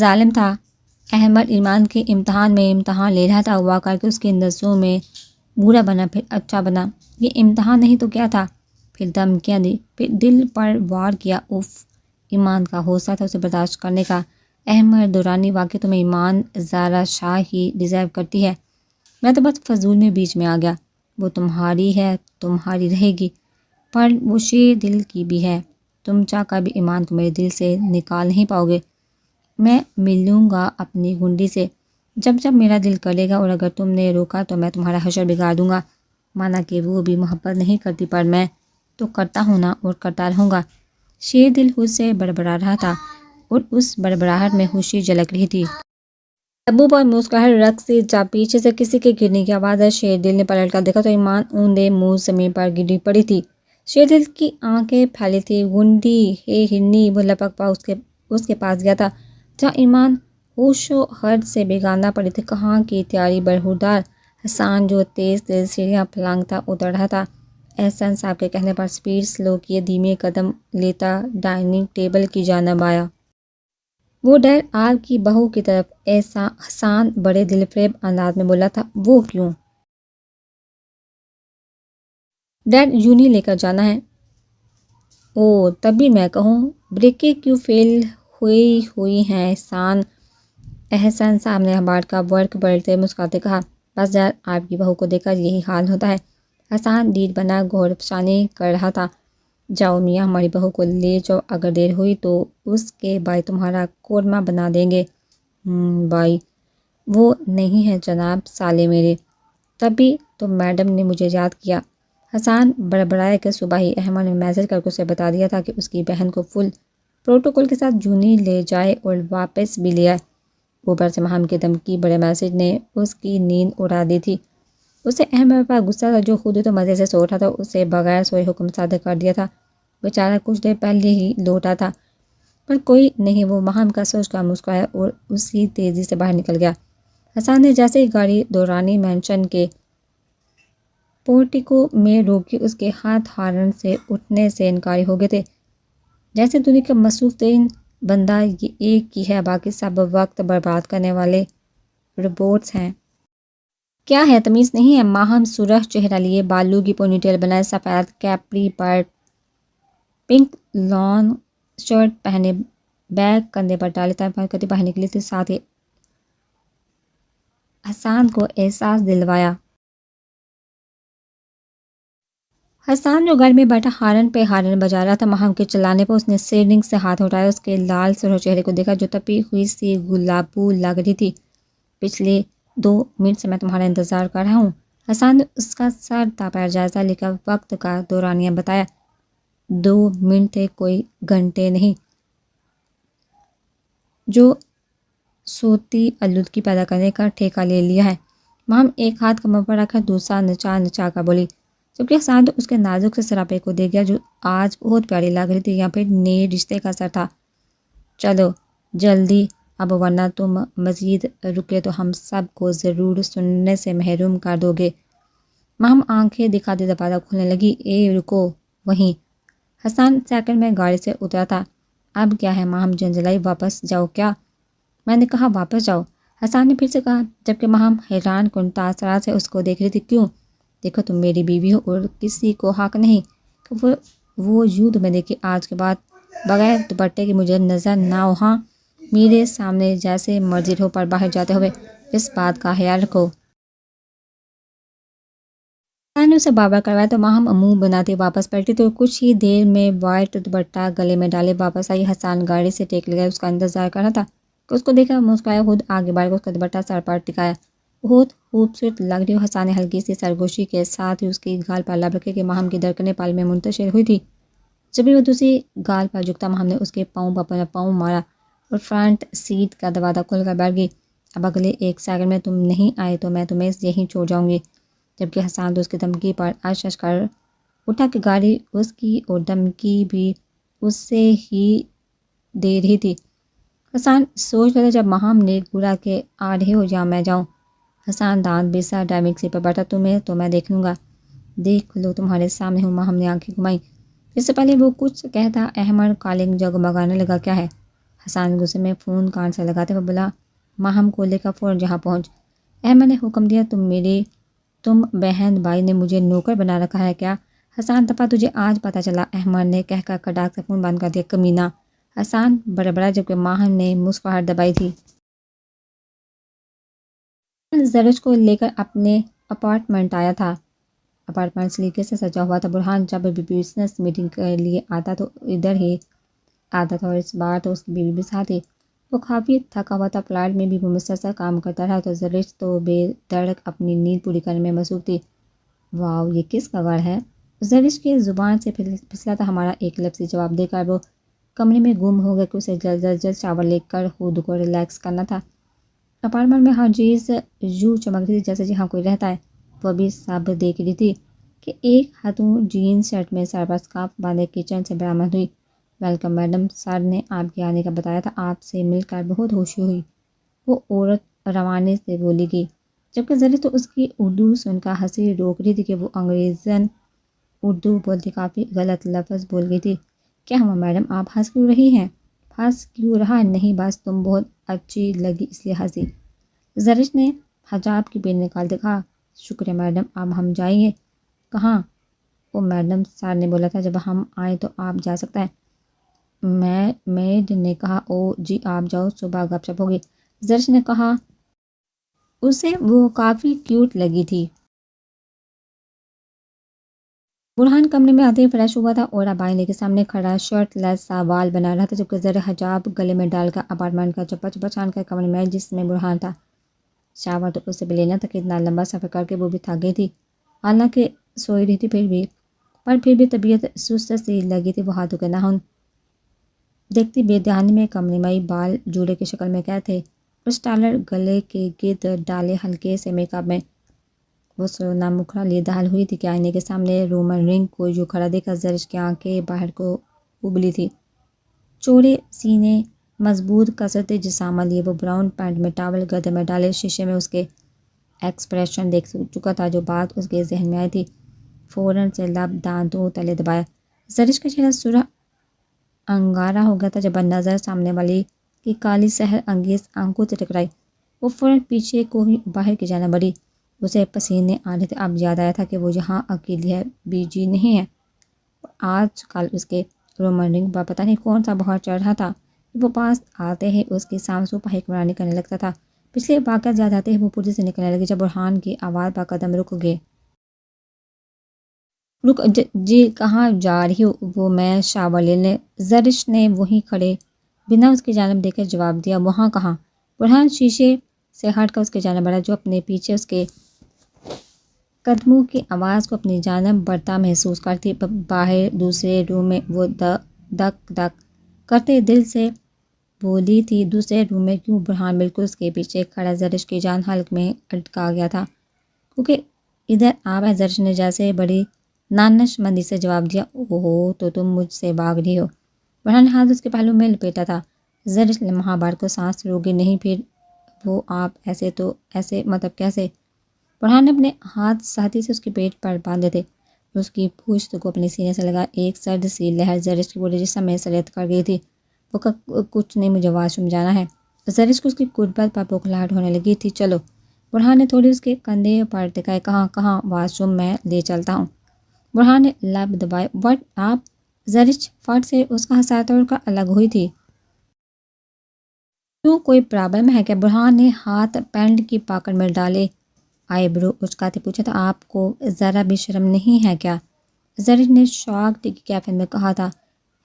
ظالم تھا۔ احمد ایمان کے امتحان میں امتحان لے رہا تھا، ہوا کر کے اس کی نظروں میں برا بنا پھر اچھا بنا۔ یہ امتحان نہیں تو کیا تھا؟ پھر دھمکیاں دی، پھر دل پر وار کیا۔ اف، ایمان کا حوصلہ تھا اسے برداشت کرنے کا۔ احمد دورانی، واقعی تمہیں ایمان زارا شاہ ہی ڈیزرو کرتی ہے، میں تو بس فضول میں بیچ میں آ گیا۔ وہ تمہاری ہے، تمہاری رہے گی، پر وہ شیر دل کی بھی ہے۔ تم چاہ کر بھی ایمان کو میرے دل سے نکال نہیں پاؤ گے۔ میں ملوں گا اپنی گنڈی سے جب جب میرا دل کرے گا، اور اگر تم نے روکا تو میں تمہارا حشر بگاڑ دوں گا۔ مانا کہ وہ بھی محبت نہیں کرتی، پر میں تو کرتا ہوں نا، اور کرتا رہوں گا۔ شیر دل خود سے بڑبڑا رہا تھا، اور اس بڑبڑاہٹ میں خوشی جھلک رہی تھی۔ لبوں پر مسکراہٹ رقص سے جب پیچھے سے کسی کے گرنے کی آواز آئی، شیر دل نے پلٹ کر دیکھا تو ایمان اوندے منہ زمین پر گری پڑی تھی۔ شیر دل کی آنکھیں پھیلی تھی۔ گنڈی، ہے ہرنی، وہ لپک پا اس کے پاس گیا تھا جہاں ایمان ہوش و حرج سے بیگانہ پڑی تھی۔ کہاں کی تیاری برہودار حسان جو تیز تیز سیڑھیاں پھلانگتا اتر رہا تھا۔ احسان صاحب کے کہنے پر سپیڈ سلو کیے، دھیمے قدم لیتا ڈائننگ ٹیبل کی جانب آیا۔ وہ ڈر آپ کی بہو کی طرف۔ حسان بڑے دل فریب انداز میں بولا تھا، وہ کیوں؟ ڈیڈ یونی لے کر جانا ہے۔ او، تب بھی میں کہوں، بریکیں کیوں فیل ہوئی ہیں احسان صاحب نے ہارڈ کا ورک بڑھتے مسکراتے کہا۔ بس ڈیڈ، آپ کی بہو کو دیکھ کر یہی حال ہوتا ہے۔ حسان ڈیڑھ بنا گھور فشانی کر رہا تھا۔ جاؤ میاں، ہماری بہو کو لے جاؤ، اگر دیر ہوئی تو اس کے بھائی تمہارا قورمہ بنا دیں گے۔ بھائی؟ وہ نہیں ہے جناب، سالے میرے۔ تبھی تو میڈم نے مجھے یاد کیا۔ حسان بڑبڑایا کہ صبح ہی احمد نے میسج کر کے اسے بتا دیا تھا کہ اس کی بہن کو فل پروٹوکول کے ساتھ یونی لے جائے اور واپس بھی لے آئے۔ اوپر سے مہم کی دھمکی بڑے میسج نے اس کی نیند اڑا دی تھی۔ اسے احمد پر غصہ تھا جو خود تو مزے سے سو رہا تھا، اسے بغیر سوئے حکم صادر کر دیا تھا۔ بیچارہ کچھ دیر پہلے ہی لوٹا تھا، پر کوئی نہیں۔ وہ مہم کا سوچ کر مسکرایا اور اسی تیزی سے باہر نکل گیا۔ حسان نے جیسے ہی گاڑی دورانی مینشن کے پورٹیکو میں روکی، اس کے ہاتھ ہارن سے اٹھنے سے انکاری ہو گئے تھے، جیسے دنیا کا مصروف ترین بندہ یہ ایک ہی ہے، باقی سب وقت برباد کرنے والے روبوٹس ہیں۔ کیا ہے، تمیز نہیں ہے؟ ماہم سرخ چہرہ لیے، بالوں کی پونی ٹیل بنائے، سفید کیپری پر پنک لان شرٹ پہنے، بیگ کندھے پر ڈالے کرتی باہر نکلی تھی، ساتھ ہی حسان کو احساس دلوایا۔ حسان جو گھر میں بیٹھا ہارن پہ ہارن بجا رہا تھا، مہم کے چلانے پر اس نے سیرنگ سے ہاتھ اٹھایا، اس کے لال سرخ چہرے کو دیکھا جو تپی ہوئی سی گلابو لگ رہی تھی۔ پچھلے 2 منٹ سے میں تمہارا انتظار کر رہا ہوں۔ حسان نے اس کا سر تا پیر جائزہ لے کر وقت کا دورانیہ بتایا۔ 2 منٹ تھے، کوئی گھنٹے نہیں، جو صوتی آلودگی پیدا کرنے کا ٹھیکہ لے لیا ہے۔ مہم ایک ہاتھ کمر پر رکھ کر دوسرا نچا نچا کر بولی، جبکہ حسان تو اس کے نازک سے سراپے کو دیکھ گیا جو آج بہت پیاری لگ رہی تھی، یا پھر نئے رشتے کا سر تھا۔ چلو جلدی اب، ورنہ تم مزید رکے تو ہم سب کو ضرور سننے سے محروم کر دو گے۔ مہم آنکھیں دکھاتے دروازہ کھولنے لگی۔ اے رکو وہیں۔ حسان سیکنڈ میں گاڑی سے اترا تھا۔ اب کیا ہے؟ مہم جھنجھلائی۔ واپس جاؤ کیا؟ میں نے کہا واپس جاؤ، حسان نے پھر سے کہا، جبکہ مہم حیران کن تاثرات سے اس کو دیکھ رہی تھی۔ کیوں؟ دیکھو تم میری بیوی ہو اور کسی کو حق نہیں کہ وہ یوں تمہیں دیکھے۔ آج کے بعد بغیر دوپٹے کی مجھے نظر نہ ہو، ہاں؟ میرے سامنے جیسے مرضی رہو، پر باہر جاتے ہوئے اس بات کا خیال رکھو۔ حسان نے اسے بار بار کروایا تو مہم منہ بناتی واپس پلٹی تو کچھ ہی دیر میں وائٹ دوپٹہ گلے میں ڈالے واپس آئی۔ حسان گاڑی سے ٹیک لگایا، اس کا انتظار کر رہا تھا کہ اس کو دیکھا، مسکرایا، خود آگے بڑھ کر اس کا دوپٹہ سر پر ٹکایا۔ بہت خوبصورت لگ رہی ہو۔ حسان نے ہلکی سی سرگوشی کے ساتھ ہی اس کی گال پر لب رکھے کہ مہم کی دھڑکنیں پل میں منتشر ہوئی تھی۔ جب بھی وہ دوسری گال پر جھکتا، مہم نے اس کے پاؤں پر اپنا پاؤں مارا اور فرنٹ سیٹ کا دروازہ کھول کر بیٹھ گئی۔ اب اگلے 1 سیکنڈ میں تم نہیں آئے تو میں تمہیں یہیں چھوڑ جاؤں گی۔ جبکہ حسان تو اس کی دھمکی پر اش اش کر اٹھا کہ گاڑی اس کی اور دھمکی بھی اس سے ہی دے رہی تھی۔ حسان سوچ رہا تھا، جب مہم نے گھورا کہ آ رہے ہو یا میں جاؤں؟ حسان دانت بسا ڈرائیونگ سیٹ پر بیٹھا، تمہیں تو میں دیکھ لوں گا۔ دیکھ لو، تمہارے سامنے ہوں۔ مہم نے آنکھیں گھمائی۔ اس سے پہلے وہ کچھ کہتا، احمد کالنگ جگمگانے لگا۔ کیا ہے؟ حسان غصے میں فون کان سے لگاتے ہوئے بولا، ماہم کو لے کر فوراً جہاں پہنچ۔ احمد نے حکم دیا، تم بہن بھائی نے مجھے نوکر بنا رکھا ہے کیا؟ حسان تپا، تجھے آج پتہ چلا، احمد نے کہہ کر کڑاک سے فون بند کر دیا۔ کمینہ، حسان بڑبڑا جبکہ ماہم نے مسکراہٹ دبائی تھی۔ زرش کو لے کر اپنے اپارٹمنٹ آیا تھا۔ اپارٹمنٹ سلیقے سے سجا ہوا تھا۔ برہان جب بھی بزنس میٹنگ کے لیے آتا تو ادھر ہی آتا تھا، اور اس بار تو اس کی بیوی بھی ساتھ تھی۔ وہ کافی تھکا ہوا تھا، فلیٹ میں بھی وہ مسلسل کام کرتا رہا، تو زرش تو بے دھڑک اپنی نیند پوری کرنے میں مصروف تھی۔ واو، یہ کس کا گھر ہے؟ زرش کی زبان سے پھسلا تھا ہمارا ایک لفظی جواب دے کر وہ کمرے میں گم ہو گیا کہ اسے جلد شاور لے کر خود کو ریلیکس کرنا تھا۔ اپارٹمنٹ میں ہر چیز یوں چمک رہی تھی جیسے جہاں کوئی رہتا ہے۔ وہ بھی سب دیکھ رہی تھی کہ ایک خاتون جین شرٹ میں سر پر اسکارف باندھے کچن سے برآمد ہوئی۔ ویلکم میڈم، سر نے آپ کے آنے کا بتایا تھا، آپ سے مل کر بہت خوشی ہوئی، وہ عورت روانے سے بولی گئی، جبکہ زرش تو اس کی اردو سن کر ہنسی روک رہی تھی کہ وہ انگریزن اردو بولتی کافی غلط لفظ بول گئی تھی۔ کیا ہوا میڈم، آپ ہنس کیوں رہی ہیں؟ ہنس کیوں رہا نہیں، بس تم بہت اچھی لگی اس لیے ہنسی۔ زرش نے حجاب کی پین نکالتے کہا، شکریہ میڈم، اب ہم جائیں گے؟ کہاں؟ او میڈم، سر نے بولا تھا جب ہم آئیں تو آپ جا سکتا ہے۔ میڈ نے کہا، او جی آپ جاؤ، صبح گپ شپ ہوگی۔ زرش نے کہا، اسے وہ کافی کیوٹ لگی تھی۔ برہان کمرے میں آتے ہی فریش ہوا تھا اور اب آئینے کے سامنے کھڑا شرٹ لیس سا بال بنا رہا تھا، جبکہ زرش حجاب گلے میں ڈال کر اپارٹمنٹ کا چپا چپا چھان کر کمرے میں آئی جس میں برہان تھا۔ شاور تو اسے بھی لینا تھا کہ اتنا لمبا سفر کر کے وہ بھی تھک گئی تھی، حالانکہ سوئی رہی تھی پھر بھی طبیعت سست سی لگی تھی۔ وہ ہاتھوں کے ناخن دیکھتی بے دھیانی میں کمرے میں آئی، بال جوڑے کی شکل میں قید تھے اور اسٹائلر گلے کے گرد ڈالے ہلکے سے میک اپ میں وہ سونا مکھڑا لیے داخل ہوئی تھی کہ آئینے کے سامنے رومن رنگ کو یوں کھڑا دیکھا زرش کی آنکھیں باہر کو ابلی تھی۔ چوڑے سینے، مضبوط کثرت جسامت لیے وہ براؤن پینٹ میں ٹاول گردن میں ڈالے شیشے میں اس کے ایکسپریشن دیکھ چکا تھا۔ جو بات اس کے ذہن میں آئی تھی فوراً سے لب دانتوں تلے دبایا۔ زرش کا چہرہ سرخ انگارا ہو گیا تھا جب نظر سامنے والی کی کالی سحر انگیز آنکھوں سے ٹکرائی۔ وہ فوراً پیچھے کو ہی باہر کی جانب بڑھی، اسے پسینے آ رہے تھے۔ اب یاد آیا تھا کہ وہ یہاں اکیلی ہے، بی جی نہیں ہے، اور آج کل اس کے رومن رنگ پر پتہ نہیں کون سا بہار چڑھ رہا تھا۔ وہ پاس آتے ہی اس کی سانسوں پر حکمرانی کرنے لگتا تھا۔ پچھلے واقعات یاد آتے ہی وہ پوری سے نکلنے لگی جب برہان کی آواز پر قدم رک گئے۔ رک جی، کہاں جا رہی ہو؟ وہ میں شاور لینے۔ زرش نے وہیں کھڑے بنا اس کی جانب دیکھے جواب دیا۔ وہاں کہاں؟ برہان شیشے سے ہٹ کر اس کی جانب بڑھا جو اپنے پیچھے اس کے قدموں کی آواز کو اپنی جانب بڑھتا محسوس کرتی۔ باہر دوسرے روم میں وہ دک دک کرتے دل سے بولی تھی، دوسرے روم میں کیوں؟ برہان بالکل اس کے پیچھے کھڑا زرش کی جان حلق میں اٹکا گیا تھا، کیونکہ ادھر آب ہے۔ زرش نے جیسے بڑی دانش مندی سے جواب دیا، اوہو، تو تم مجھ سے بھاگ رہی ہو؟ برہان نے ہاتھ اس کے پہلو میں لپیٹا تھا۔ زرش لمحہ بھر کو سانس روکی نہیں، پھر وہ آپ ایسے مطلب کیسے؟ برہان نے اپنے ہاتھ سختی سے اس کے پیٹ پر باندھے تھے، اس کی پشت کو اپنے سینے سے لگا۔ ایک سرد سی لہر زرش کے پورے جسم میں سریت کر گئی تھی۔ وہ کچھ نہیں، مجھے واش روم جانا ہے۔ زرش کو اس کی قربت پر بوکھلاہٹ ہونے لگی تھی۔ چلو، برہان نے تھوڑی اس کے کندھے پر ٹکائے۔ کہاں؟ واش روم میں لے چلتا ہوں۔ برہان نے لب دبائے۔ وٹ آپ؟ زرش فٹ سے اس کا ہاتھ توڑ کر الگ ہوئی تھی۔ کیوں، کوئی پرابلم ہے کیا؟ برہان نے ہاتھ پینٹ کی پاکٹ میں ڈالے آئی برو اچکاتے پوچھا تھا، آپ کو ذرا بھی شرم نہیں ہے کیا؟ زرش نے شاکڈ کیفن میں کہا تھا،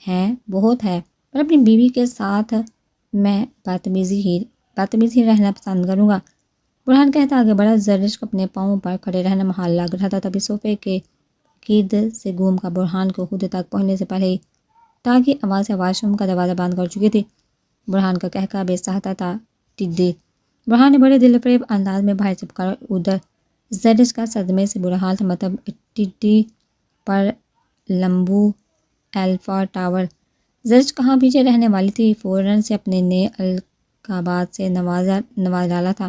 ہے، بہت ہے، پر اپنی بیوی کے ساتھ میں بدتمیز ہی رہنا پسند کروں گا۔ برہان کہتا آگے بڑھا۔ زرش کو اپنے پاؤں پر کھڑے رہنا محال لگ رہا تھا، تبھی صوفے کے گرد سے گھوم کر برہان کو خود تک پہنچنے سے پہلے ہی تاکہ آواز سے واش روم کا دروازہ بند کر چکی تھی۔ برہان کا کہکا بے سہتا تھا، ٹڈی۔ برہان نے بڑے دل فریب انداز میں باہر سے پکارا۔ ادھر زرش کا صدمے سے برا حال تھا، مطلب ٹڈی پر لمبو الفا ٹاور۔ زرش کہاں پیچھے رہنے والی تھی، فوراً سے اپنے نئے القابات سے نواز ڈالا تھا۔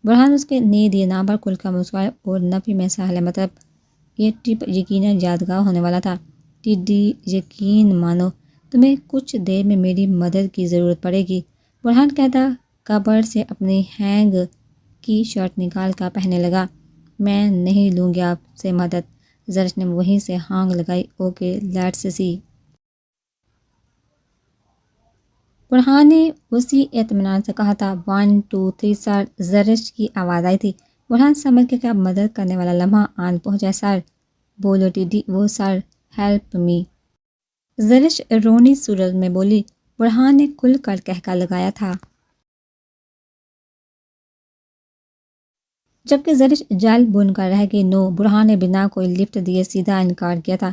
برہان اس کے نئے دیے نام پر کھل کر مسکرایا اور نفی میں سہلے، مطلب یہ ٹرپ یقیناً یادگار ہونے والا تھا۔ ٹڈی، یقین مانو تمہیں کچھ دیر میں میری مدد کی ضرورت پڑے گی۔ برہان کہتا کبر سے اپنی ہینگ کی شرٹ نکال کر پہننے لگا۔ میں نہیں لوں گی آپ سے مدد۔ زرش نے وہیں سے ہانگ لگائی۔ Okay let's see. برہان نے اسی اطمینان سے کہا تھا۔ 1 2 3 سر۔ زرش کی آواز آئی تھی۔ برہان سمجھ کے کہ اب مدد کرنے والا لمحہ آن پہنچا۔ سر بولو ٹی وہ سر ہیلپ می۔ زرش رونی صورت میں بولی۔ برہان نے کھل کر کہکا لگایا تھا۔ جبکہ زرش جل بن کر رہ گئی۔ نو۔ برہان نے بنا کوئی لفٹ دیے سیدھا انکار کیا تھا۔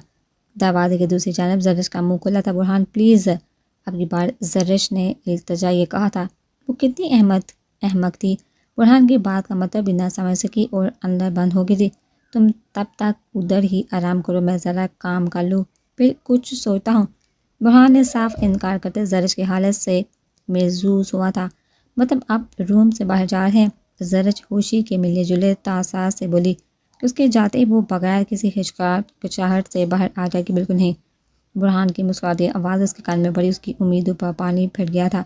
دروازے کی دوسری جانب زرش کا منہ کھلا تھا۔ برہان پلیز۔ اب کی بار زرش نے التجا یہ کہا تھا۔ وہ کتنی احمق تھی۔ برہان کی بات کا مطلب بھی نہ سمجھ سکی اور اندر بند ہو گئی تھی۔ تم تب تک ادھر ہی آرام کرو، میں ذرا کام کر لوں پھر کچھ سوچتا ہوں۔ برہان نے صاف انکار کرتے زرش کی حالت سے محظوظ ہوا تھا۔ مطلب آپ روم سے باہر جا رہے ہیں؟ زرش خوشی کے ملے جلے تاثرات سے بولی کہ اس کے جاتے ہی وہ بغیر کسی ہچکچاہٹ سے باہر آ جائے گی۔ بالکل نہیں۔ برہان کی مسکراتی آواز اس کے کان میں پڑی۔ اس کی امیدوں پر پانی پھر گیا تھا۔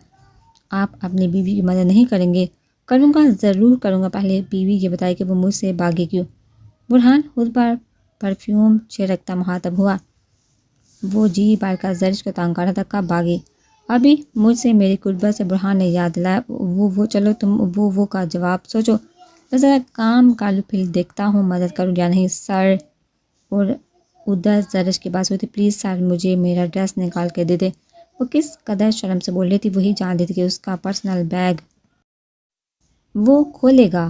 آپ اپنی بیوی کی مدد نہیں کریں گے؟ کروں گا، ضرور کروں گا۔ پہلے بیوی یہ بتائے کہ وہ مجھ سے بھاگی کیوں؟ برہان خود پر پرفیوم چھڑکتا مخاطب ہوا۔ وہ جی بھر کر زرش کو تانگ کر رہا تھا۔ کب بھاگی؟ ابھی مجھ سے میری قربت سے۔ برہان نے یاد دلایا۔ وہ چلو تم وہ کا جواب سوچو۔ میں ذرا کام کر لوں پھر دیکھتا ہوں مدد کروں یا نہیں۔ سر اور ادھر زرش کی بات ہوئی تھی۔ پلیز سر مجھے میرا ڈریس نکال کے دے دے۔ وہ کس قدر شرم سے بول رہی تھی وہی جان دیتی کہ اس کا پرسنل بیگ وہ کھولے گا۔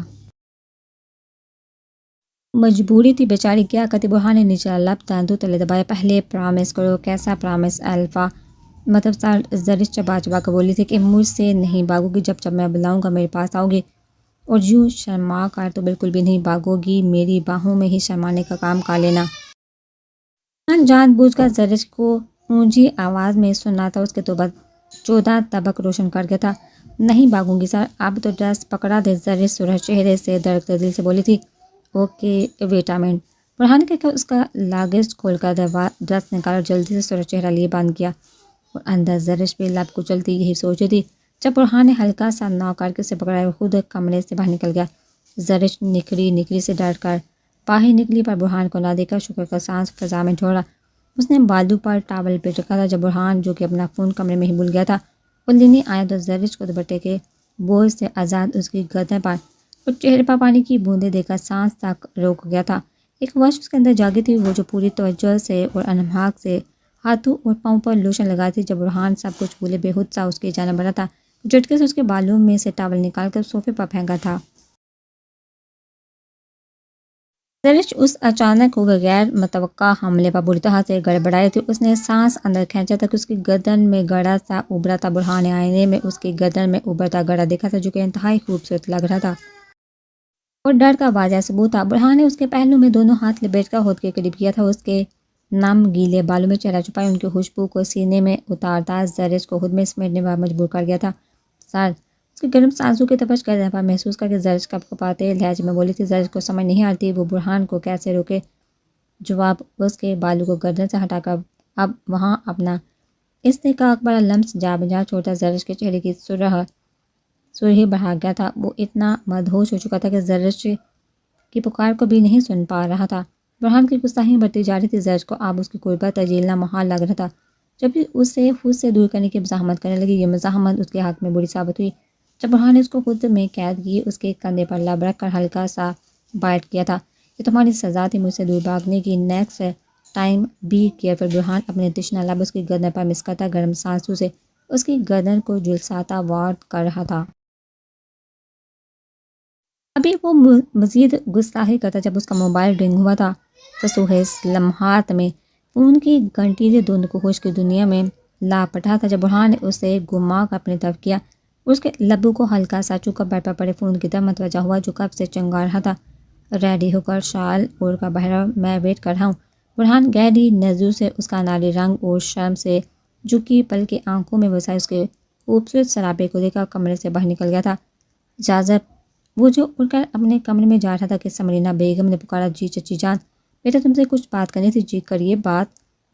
مجبوری تھی بیچاری، کیا کرتی؟ برہان نے نیچلا لب تندو تلے دبایا۔ پہلے پرامس کرو۔ کیسا پرامس الفا؟ مطلب سر زرش چبا چبا کر بولی تھی کہ مجھ سے نہیں بھاگو گی، جب میں بلاؤں گا میرے پاس آؤ گی، اور یوں شرما کر تو بالکل بھی نہیں بھاگو گی۔ میری باہوں میں ہی شرمانے کا کام کر لینا۔ برہان جان بوجھ کر زرش کو اونچی آواز میں سناتا اس کے تو 14 طبق روشن کر گیا تھا۔ نہیں بھاگوں گی سر، اب تو ڈریس پکڑا دے۔ زرش سرخ چہرے سے دھڑکتے دل سے بولی تھی۔ Okay wait a minute. Burhan نے کہا کہ اس کا لاگسٹ کھول کر ڈریس نکالا اور جلدی سے سرخ چہرہ لیے بند کیا، اور اندر زرش بھی لب کچلتی یہی سوچ رہی تھی جب برہان نے ہلکا سا ناؤ کر کے اسے پکڑا اور خود کمرے سے باہر نکل گیا۔ زرش نکری سے ڈر کر باہر نکلی، پر برہان کو نہ دیکھا شکر کا سانس فضا میں ڈھوڑا۔ اس نے بالو پر ٹاول پیٹ رکھا تھا۔ جب برہان جو کہ اپنا فون کمرے میں ہی بھول گیا تھا وہ لینے آیا تو زرش کو دوپٹے کے بوجھ سے آزاد اس کی گردن پر اور چہرے پر پانی کی بوندیں دے کر سانس تک روک گیا تھا۔ ایک وحش اس کے اندر جاگی تھی، وہ جو پوری توجہ سے اور انہماک سے ہاتھوں اور پاؤں پر لوشن لگائی تھی۔ جب برہان سب کچھ بھولے بےخود سا اس کی جانب بڑھا تھا، جھٹکے سے اس کے بالوں میں سے ٹاول نکال کر صوفے پر پھینکا تھا۔ زرش اس اچانک ہوئے غیر متوقع حملے پر بری طرح سے گڑبڑائی تھی۔ اس نے سانس اندر کھینچا تھا کہ اس کی گردن میں گڑا سا ابھرا تھا۔ برہان نے آئینے میں اس کی گردن میں ابھرتا گڑا دیکھا تھا جو کہ انتہائی خوبصورت لگ رہا تھا اور ڈر کا واضح ثبوت تھا۔ برہان نے اس کے پہلو میں دونوں ہاتھ لپیٹ کر ہونٹ کے قریب کیا تھا، اس کے نم گیلے بالوں میں چہرہ چھپائے، ان کی خوشبو کو سینے میں اتارتا زرش کو خود میں سمیٹنے پر مجبور کر گیا تھا۔ سر اس کی گرم سانسوں کی تپش گردن پر محسوس کر کے زرش کپکپاتے لہجے میں بولی تھی۔ زرش کو سمجھ نہیں آتی وہ برہان کو کیسے روکے۔ جواب اس کے بالوں کو گردن سے ہٹا کر اب وہاں اپنا استحقاق بڑا لمس جا بجا چھوڑتا زرش کے چہرے کی سرخی بڑھا گیا تھا۔ وہ اتنا مدہوش ہو چکا تھا کہ زرش کی پکار کو بھی نہیں سن پا رہا تھا۔ برہان کی گستاخیاں بڑھتی جا رہی تھی۔ زرش کو اب اس کی قربت جھیلنا محال لگ رہا تھا، جب اسے خود سے دور کرنے کی مزاحمت کرنے لگی۔ یہ مزاحمت اس کے حق میں بری ثابت ہوئی جب برہان نے اس کو خود میں قید کی، اس کے کندھے پر لب رکھ کر ہلکا سا بائٹ کیا تھا۔ یہ تمہاری سزا تھی مجھ سے دور بھاگنے کی۔ Next time be careful. Burhan اپنے تشنہ لب اس کی گردن پر مسکاتا گرم سانسوں سے اس کی گردن کو جھلساتا وارن کر رہا تھا۔ ابھی وہ مزید گستاخی کرتا جب اس کا موبائل رنگ ہوا تھا۔ فسوس لمحات میں فون کی گھنٹی دو نقوش کی دنیا میں لاپتا تھا جب برہان نے اسے گھما کر اپنی طرف کیا۔ اس کے لبوں کو ہلکا سا چکا بیڈ پر پڑے فون کی طرف متوجہ ہوا جو کب سے چنگا رہا تھا۔ ریڈی ہو کر شال اوڑھ کر باہر، میں ویٹ کر رہا ہوں۔ برہان گہری نظروں سے اس کا ناری رنگ اور شرم سے جھکی پلکیں آنکھوں میں وسائے اس کے خوبصورت سراپے کو دیکھا کمرے سے باہر نکل گیا تھا۔ اجازت۔ وہ جو اڑ کر اپنے کمرے میں جا رہا تھا کہ سمرینا بیگم نے پکارا۔ جی چچی جان، بیٹا تم سے کچھ بات کرنی تھی۔ جی کریے بات۔